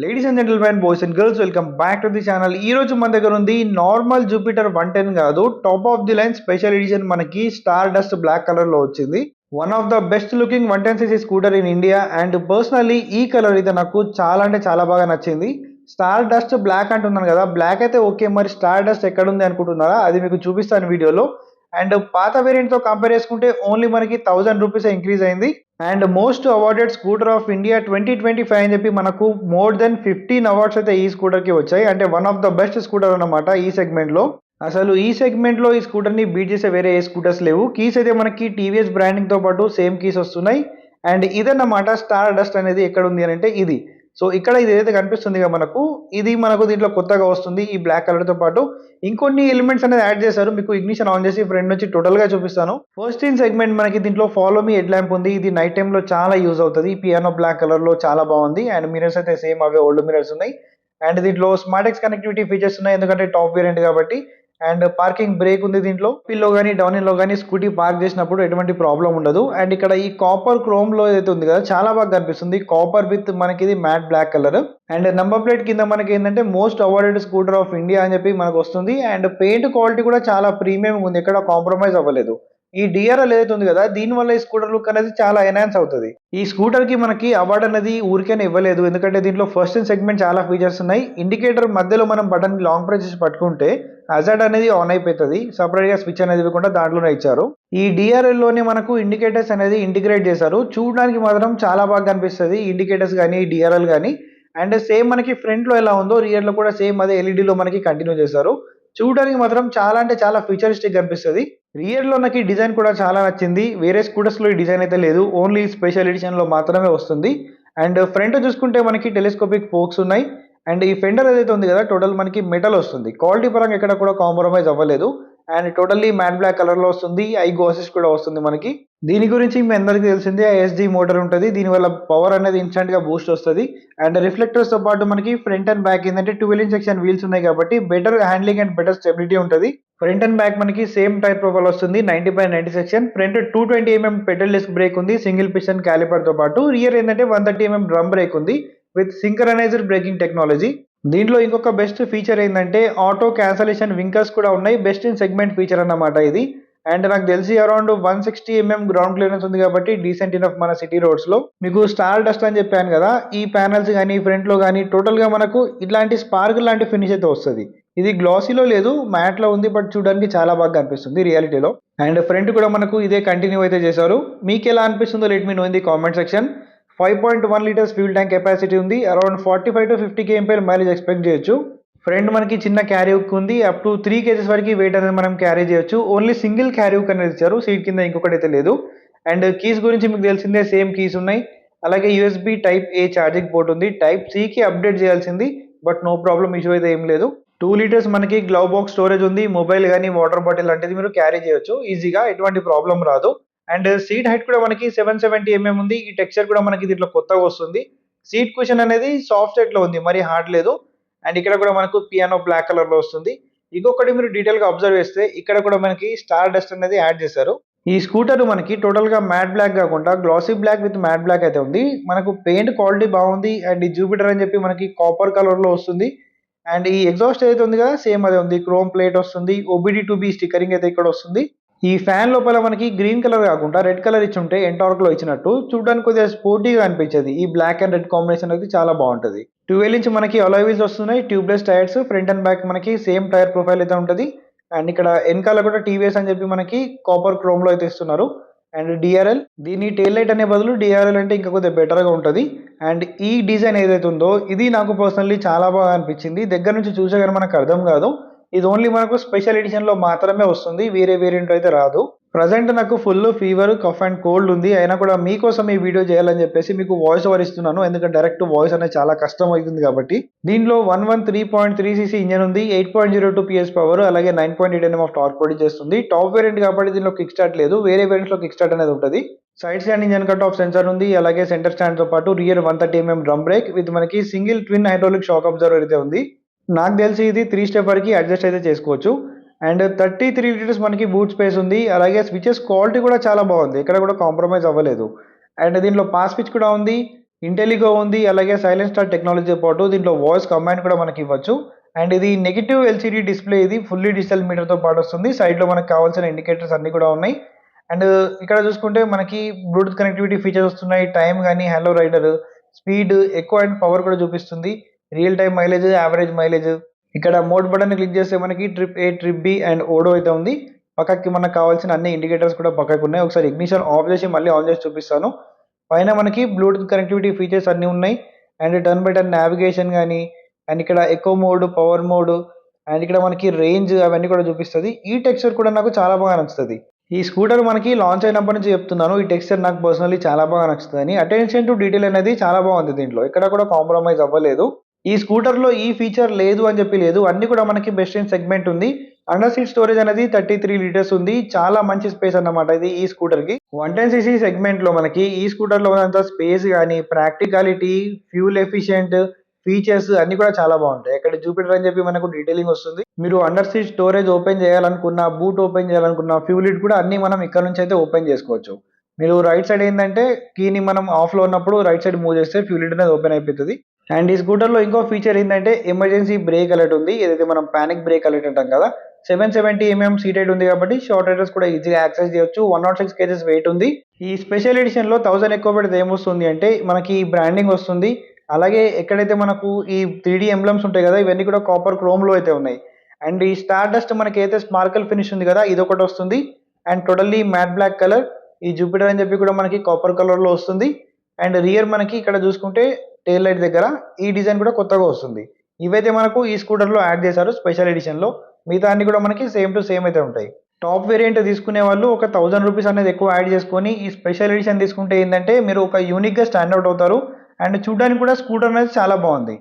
Ladies and gentlemen, boys and girls, welcome back to the channel. ఈ రోజు మన దగ్గర ఉంది నార్మల్ జూపిటర్ 110 కాదు, top of the line special edition మనకి స్టార్ డస్ట్ బ్లాక్ కలర్ లో వచ్చింది. One of the best looking 110cc scooter in India. And personally ఈ కలర్ అయితే నాకు చాలా అంటే చాలా బాగా నచ్చింది. స్టార్ డస్ట్ బ్లాక్ అంటున్నాను కదా, బ్లాక్ అయితే ఓకే, మరి స్టార్ డస్ట్ ఎక్కడ ఉంది అనుకుంటున్నారా? అది మీకు చూపిస్తాను వీడియోలో. అండ్ పాత వేరియంట్ తో కంపేర్ చేసుకుంటే ఓన్లీ మనకి 1000 రూపీస్ ఇంక్రీజ్ అయింది. And most awarded scooter of India 2025 అని చెప్పి మనకు మోర్ దెన్ 15 అవార్డ్స్ అయితే ఈ స్కూటర్ కి వచ్చాయి. అంటే one of the best scooter అన్నమాట ఈ సెగ్మెంట్ లో. అసలు ఈ సెగ్మెంట్ లో ఈ స్కూటర్ ని బీట్ చేసే వేరే ఏ స్కూటర్స్ లేవు. కీస్ అయితే మనకి టీవీఎస్ బ్రాండింగ్ తో పాటు సేమ్ కీస్ వస్తున్నాయి. అండ్ ఇదన్నమాట స్టార్ డస్ట్ అనేది ఎక్కడ ఉంది అని అంటే ఇది. సో ఇక్కడ ఇది ఏదైతే కనిపిస్తుంది మనకు, ఇది మనకు దీంట్లో కొత్తగా వస్తుంది ఈ బ్లాక్ కలర్ తో పాటు. ఇంకొన్ని ఎలిమెంట్స్ అనేది యాడ్ చేశారు. మీకు ఇగ్నిషన్ ఆన్ చేసి ఫ్రంట్ నుంచి టోటల్ గా చూపిస్తాను. ఫస్ట్ ఇన్ సెగ్మెంట్ మనకి దీంట్లో ఫాలో మీ హెడ్ ల్యాంప్ ఉంది. ఇది నైట్ టైమ్ లో చాలా యూజ్ అవుతుంది. పియానో బ్లాక్ కలర్ లో చాలా బాగుంది. అండ్ మిరర్స్ అయితే సేమ్ అవే ఓల్డ్ మిరర్స్ ఉన్నాయి. అండ్ దీంట్లో స్మార్ట్ ఎక్స్ కనెక్టివిటీ ఫీచర్స్ ఉన్నాయి, ఎందుకంటే టాప్ వేరియంట్ కాబట్టి. అండ్ పార్కింగ్ బ్రేక్ ఉంది దీంట్లో. పిల్లో గానీ డౌన్ లో గానీ స్కూటీ పార్క్ చేసినప్పుడు ఎటువంటి ప్రాబ్లం ఉండదు. అండ్ ఇక్కడ ఈ కాపర్ క్రోమ్ లో ఏదైతే ఉంది కదా, చాలా బాగా కనిపిస్తుంది. కాపర్ విత్ మనకి ఇది matte black colour. And number plate కింద మనకి ఏంటంటే most awarded scooter of India అని చెప్పి మనకు వస్తుంది. అండ్ పెయింట్ క్వాలిటీ కూడా చాలా ప్రీమియం ఉంది, ఎక్కడ కాంప్రమైజ్ అవ్వలేదు. ఈ డిఆర్ఎల్ ఏదైతే ఉంది కదా, దీని వల్ల ఈ స్కూటర్ లుక్ అనేది చాలా ఎన్హాన్స్ అవుతుంది. ఈ స్కూటర్ కి మనకి అవార్డు అనేది ఊరికేనే ఇవ్వలేదు, ఎందుకంటే దీంట్లో ఫస్ట్ సెగ్మెంట్ చాలా ఫీచర్స్ ఉన్నాయి. ఇండికేటర్ మధ్యలో మనం బటన్ లాంగ్ ప్రెస్ చేసి పట్టుకుంటే హజార్డ్ అనేది ఆన్ అయిపోతుంది. సపరేట్ గా స్విచ్ అనేది ఇవ్వకుండా దాంట్లోనే ఇచ్చారు. ఈ డిఆర్ఎల్ లోనే మనకు ఇండికేటర్స్ అనేది ఇంటిగ్రేట్ చేశారు. చూడడానికి మాత్రం చాలా బాగా కనిపిస్తుంది ఇండికేటర్స్ కానీ డిఆర్ఎల్ కానీ. అండ్ సేమ్ మనకి ఫ్రంట్ లో ఎలా ఉందో రియర్ లో కూడా సేమ్ అదే ఎల్ఈడి లో మనకి కంటిన్యూ చేశారు. చూడడానికి మాత్రం చాలా అంటే చాలా ఫ్యూచరిస్టిక్ కనిపిస్తుంది. రియర్ లో నాకు ఈ డిజైన్ కూడా చాలా నచ్చింది. వేరే స్కూటర్స్ లో ఈ డిజైన్ అయితే లేదు, ఓన్లీ స్పెషల్ ఎడిషన్ లో మాత్రమే వస్తుంది. అండ్ ఫ్రంట్ చూసుకుంటే మనకి టెలిస్కోపిక్ ఫోక్స్ ఉన్నాయి. అండ్ ఈ ఫెండర్ ఏదైతే ఉంది కదా, టోటల్ మనకి మెటల్ వస్తుంది. క్వాలిటీ పరంగా ఎక్కడ కూడా కాంప్రమైజ్ అవ్వలేదు. And totally matte black colour లో వస్తుంది. ఐగో అసిస్ట్ కూడా వస్తుంది మనకి. దీని గురించి మీ అందరికీ తెలిసిందే, ఎస్డి మోటార్ ఉంటుంది. దీనివల్ల పవర్ అనేది ఇన్స్టెంట్ గా బూస్ట్ వస్తుంది. అండ్ రిఫ్లెక్టర్స్ తో పాటు మనకి ఫ్రంట్ అండ్ బ్యాక్ ఏంటంటే 12 సెక్షన్ వీల్స్ ఉన్నాయి కాబట్టి better handling and better stability ఉంటుంది. ఫ్రంట్ అండ్ బ్యాక్ మనకి సేమ్ టైర్ ప్రొఫైల్ వస్తుంది, 90/90 section. Front 220 petal disc brake ఉంది, సింగిల్ పిస్టన్ క్యాలిపర్ తో పాటు. రియర్ ఏంటంటే 130 డ్రమ్ బ్రేక్ ఉంది విత్ సింక్రనైజ్డ్ బ్రేకింగ్ టెక్నాలజీ. దీంట్లో ఇంకొక బెస్ట్ ఫీచర్ ఏంటంటే ఆటో క్యాన్సలేషన్ వింకర్స్ కూడా ఉన్నాయి. బెస్ట్ ఇన్ సెగ్మెంట్ ఫీచర్ అన్నమాట ఇది. అండ్ నాకు తెలిసి అరౌండ్ 160 గ్రౌండ్ క్లియరెన్స్ ఉంది కాబట్టి డీసెంట్ ఇనఫ్ మన సిటీ రోడ్స్ లో. మీకు స్టార్ డస్ట్ అని చెప్పాను కదా, ఈ ప్యానల్స్ కానీ ఫ్రంట్ లో కానీ టోటల్ గా మనకు ఇట్లాంటి స్పార్క్ లాంటి ఫినిష్ అయితే వస్తుంది. ఇది గ్లాసీలో లేదు, మ్యాట్ లో ఉంది, బట్ చూడడానికి చాలా బాగా అనిపిస్తుంది రియాలిటీలో. అండ్ ఫ్రంట్ కూడా మనకు ఇదే కంటిన్యూ అయితే చేశారు. మీకు ఎలా అనిపిస్తుందో let me know in the comment section. 5.1 litres fuel tank capacity ఉంది. Around 45 to 50 kmph mileage expect చేయొచ్చు. ఫ్రంట్ మనకి చిన్న క్యారీ హుక్ ఉంది. అప్ టు 3 kgs వరకు వెయిట్ అనేది మనం క్యారీ చేయొచ్చు. ఓన్లీ సింగిల్ క్యారీ హుక్ అనేది ఇచ్చారు, సీట్ కింద ఇంకొకటి అయితే లేదు. అండ్ కీస్ గురించి మీకు తెలిసిందే, సేమ్ కీస్ ఉన్నాయి. అలాగే యూఎస్బి టైప్ ఏ ఛార్జింగ్ పోర్ట్ ఉంది. టైప్ సి కి అప్డేట్ చేయాల్సింది, బట్ నో ప్రాబ్లం, ఇష్యూ అయితే ఏం లేదు. 2 లీటర్స్ మనకి గ్లవ్ బాక్స్ స్టోరేజ్ ఉంది. మొబైల్ కానీ వాటర్ బాటిల్ లాంటిది మీరు క్యారీ చేయొచ్చు ఈజీగా, ఎటువంటి ప్రాబ్లం రాదు. అండ్ సీట్ హైట్ కూడా మనకి 770 ఉంది. ఈ టెక్స్చర్ కూడా మనకి దీంట్లో కొత్తగా వస్తుంది. సీట్ కుషన్ అనేది సాఫ్ట్ సెట్ లో ఉంది, మరి హార్డ్ లేదు. అండ్ ఇక్కడ కూడా మనకు పియానో బ్లాక్ కలర్ లో వస్తుంది. ఇంకొకటి మీరు డీటెయిల్ గా అబ్జర్వ్ చేస్తే ఇక్కడ కూడా మనకి స్టార్ డస్ట్ అనేది యాడ్ చేశారు. ఈ స్కూటర్ మనకి టోటల్ గా మ్యాట్ బ్లాక్ కాకుండా glossy black with matte black అయితే ఉంది. మనకు పెయింట్ క్వాలిటీ బాగుంది. అండ్ ఈ జూపిటర్ అని చెప్పి మనకి కాపర్ కలర్ లో వస్తుంది. అండ్ ఈ ఎగ్జాస్ట్ ఏదైతే ఉంది కదా, సేమ్ అదే ఉంది. క్రోమ్ ప్లేట్ వస్తుంది. OBD2B స్టిక్కరింగ్ అయితే ఇక్కడ వస్తుంది. ఈ ఫ్యాన్ లోపల మనకి గ్రీన్ కలర్ కాకుండా రెడ్ కలర్ ఇచ్చి ఉంటే ఎంటార్క్ లో ఇచ్చినట్టు చూడడానికి కొద్దిగా స్పోర్టీగా అనిపించేది. ఈ బ్లాక్ అండ్ రెడ్ కాంబినేషన్ అయితే చాలా బాగుంటది. 12 ఇంచ్ మనకి అలాయ్ వీల్స్ వస్తున్నాయి, tubeless tyres. Front and back మనకి సేమ్ టైర్ ప్రొఫైల్ అయితే ఉంటుంది. అండ్ ఇక్కడ వెనకాల కూడా టీవీఎస్ అని చెప్పి మనకి కాపర్ క్రోమ్ లో అయితే ఇస్తున్నారు. అండ్ డిఆర్ఎల్, దీని టెయిల్ లైట్ అనే బదులు డిఆర్ఎల్ అంటే ఇంకా కొద్దిగా బెటర్ గా ఉంటుంది. అండ్ ఈ డిజైన్ ఏదైతే ఉందో ఇది నాకు పర్సనల్లీ చాలా బాగా అనిపించింది. దగ్గర నుంచి చూసే కానీ మనకు అర్థం కాదు. ఇది ఓన్లీ మనకు స్పెషల్ ఎడిషన్ లో మాత్రమే వస్తుంది, వేరే వేరియంట్ అయితే రాదు. ప్రజెంట్ నాకు full fever, cough and cold ఉంది. అయినా కూడా మీకోసం ఈ వీడియో చేయాలని చెప్పేసి మీకు వాయిస్ ఓవర్ ఇస్తున్నాను, ఎందుకంటే డైరెక్ట్ వాయిస్ అనేది చాలా కష్టం అవుతుంది కాబట్టి. దీనిలో 113.3cc ఇంజన్ ఉంది, 8.02 PS పవర్, అలాగే 9.8 Nm ఆఫ్ టార్క్ ప్రొడ్యూస్ చేస్తుంది. టాప్ వేరియంట్ కాబట్టి దీనిలో కిక్ స్టార్ట్ లేదు, వేరే వేరియంట్ లో కిక్ స్టార్ట్ అనేది ఉంటుంది. Side stand engine cut off sensor ఉంది, అలాగే సెంటర్ స్టాండ్ తో పాటు రియర్ 130 డ్రమ్ బ్రేక్ విత్ మనకి single twin hydraulic shock absorber అయితే ఉంది. నాకు తెలిసి ఇది 3 స్టెప్ వరకు అడ్జస్ట్ అయితే చేసుకోవచ్చు. అండ్ 33 లీటర్స్ మనకి బూట్ స్పేస్ ఉంది. అలాగే స్విచెస్ క్వాలిటీ కూడా చాలా బాగుంది, ఇక్కడ కూడా కాంప్రమైజ్ అవ్వలేదు. అండ్ దీనిలో పాస్ స్విచ్ కూడా ఉంది. ఇంటెలిగో ఉంది, అలాగే సైలెంట్ స్టార్ట్ టెక్నాలజీతో పాటు దీంట్లో వాయిస్ కమాండ్ కూడా మనకి ఇవ్వచ్చు. అండ్ ఇది నెగెటివ్ ఎల్‌సీడీ డిస్‌ప్లే, ఇది ఫుల్లీ డిజిటల్ మీటర్‌తో పాటు వస్తుంది. సైడ్‌లో మనకు కావాల్సిన ఇండికేటర్స్ అన్నీ కూడా ఉన్నాయి. అండ్ ఇక్కడ చూసుకుంటే మనకి బ్లూటూత్ కనెక్టివిటీ ఫీచర్స్ వస్తున్నాయి. టైమ్ గాని, hello rider, speed, eco and power కూడా చూపిస్తుంది. Real time mileage, average mileage. ఇక్కడ మోడ్ బటన్‌ని క్లిక్ చేస్తే మనకి trip A, trip B and odo అయితే ఉంది. పక్కకి మనకు కావాల్సిన అన్ని ఇండికేటర్స్ కూడా పక్కకున్నాయి. ఒకసారి ఇగ్నిషన్ ఆఫ్ చేసి మళ్ళీ ఆన్ చేసి చూపిస్తాను. పైన మనకి బ్లూటూత్ కనెక్టివిటీ ఫీచర్స్ అన్నీ ఉన్నాయి. And turn by turn navigation గాని, అండ్ ఇక్కడ echo mode, power mode, and ఇక్కడ మనకి రేంజ్ అవన్నీ కూడా చూపిస్తది. ఈ టెక్స్చర్ కూడా నాకు చాలా బాగా నచ్చుతది. ఈ స్కూటర్ మనకి లాంచ్ అయినప్పటి నుంచి చెప్తున్నాను. ఈ టెక్స్చర్ నాకు పర్సనల్లీ చాలా బాగా నచ్చుతదని. అటెన్షన్ టు డీటెయిల్ అనేది చాలా బాగుంది దీంట్లో. ఎక్కడ కూడా కాంప్రమైజ్ అవ్వలేదు. ఈ స్కూటర్‌లో ఈ ఫీచర్ లేదు అని చెప్పి లేదు. అన్నీ కూడా మనకి బెస్ట్ ఇన్ సెగ్మెంట్ ఉంది. అండర్ సీట్ స్టోరేజ్ అనేది 33 లీటర్స్ ఉంది. చాలా మంచి స్పేస్ అన్నమాట ఇది ఈ స్కూటర్‌కి. 110 సీసీ సెగ్మెంట్‌లో మనకి ఈ స్కూటర్‌లో ఉన్నంత స్పేస్ గాని, ప్రాక్టికాలిటీ, ఫ్యూల్ ఎఫిషియెంట్, ఫీచర్స్ అన్నీ కూడా చాలా బాగుంటాయి. ఇక్కడ జూపిటర్ అని చెప్పి మనకు డీటెయిలింగ్ వస్తుంది. మీరు అండర్ సీట్ స్టోరేజ్ ఓపెన్ చేయాలనుకున్నా, బూట్ ఓపెన్ చేయాలనుకున్నా, ఫ్యూల్ లిడ్ కూడా అన్నీ మనం ఇక్కడ నుంచి అయితే ఓపెన్ చేసుకోవచ్చు. మీరు రైట్ సైడ్ ఏందంటే కీని మనం ఆఫ్‌లో ఉన్నప్పుడు రైట్ సైడ్ మూవ్ చేస్తే ఫ్యూల్ లిడ్ అనేది ఓపెన్ అయిపోతది. అండ్ ఈ స్కూటర్‌లో ఇంకో ఫీచర్ ఏందంటే ఎమర్జెన్సీ బ్రేక్ అలర్ట్ ఉంది. ఏదైతే మనం పానిక్ బ్రేక్ అలర్ట్ అంటాం కదా! 770 ఎంఎం సీట్ హైట్ ఉంది కాబట్టి షార్ట్ రైడర్స్ కూడా ఈజీగా యాక్సెస్ చేయొచ్చు. 106 కేజెస్ వెయిట్ ఉంది. ఈ స్పెషల్ ఎడిషన్‌లో 1000 ఎక్కువ పెడితే ఏమొస్తుంది అంటే మనకి బ్రాండింగ్ వస్తుంది. అలాగే ఎక్కడైతే మనకు ఈ 3డీ ఎంబ్లమ్స్ ఉంటాయి కదా! ఇవన్నీ కూడా కాపర్ క్రోమ్‌లో అయితే ఉన్నాయి. అండ్ ఈ స్టార్ డస్ట్ మనకైతే స్పార్కిల్ ఫినిష్ ఉంది కదా! ఇదొకటి వస్తుంది. And totally matte black colour. ఈ జూపిటర్ అని చెప్పి కూడా మనకి కాపర్ కలర్‌లో వస్తుంది. అండ్ రియర్ మనకి ఇక్కడ చూసుకుంటే టెయిల్ లైట్ దగ్గర ఈ డిజైన్ కూడా కొత్తగా వస్తుంది. ఇవైతే మనకు ఈ స్కూటర్‌లో యాడ్ చేశారు స్పెషల్ ఎడిషన్‌లో. మిగతా అన్ని కూడా మనకి సేమ్ టు సేమ్ అయితే ఉంటాయి. టాప్ వేరియంట్ తీసుకునే వాళ్ళు ఒక ₹1000 అనేది ఎక్కువ యాడ్ చేసుకొని ఈ స్పెషల్ ఎడిషన్ తీసుకుంటే ఏందంటే మీరు ఒక యూనిక్‌గా స్టాండ్ ఔట్ అవుతారు. అండ్ చూడడానికి కూడా స్కూటర్ అనేది చాలా బాగుంది.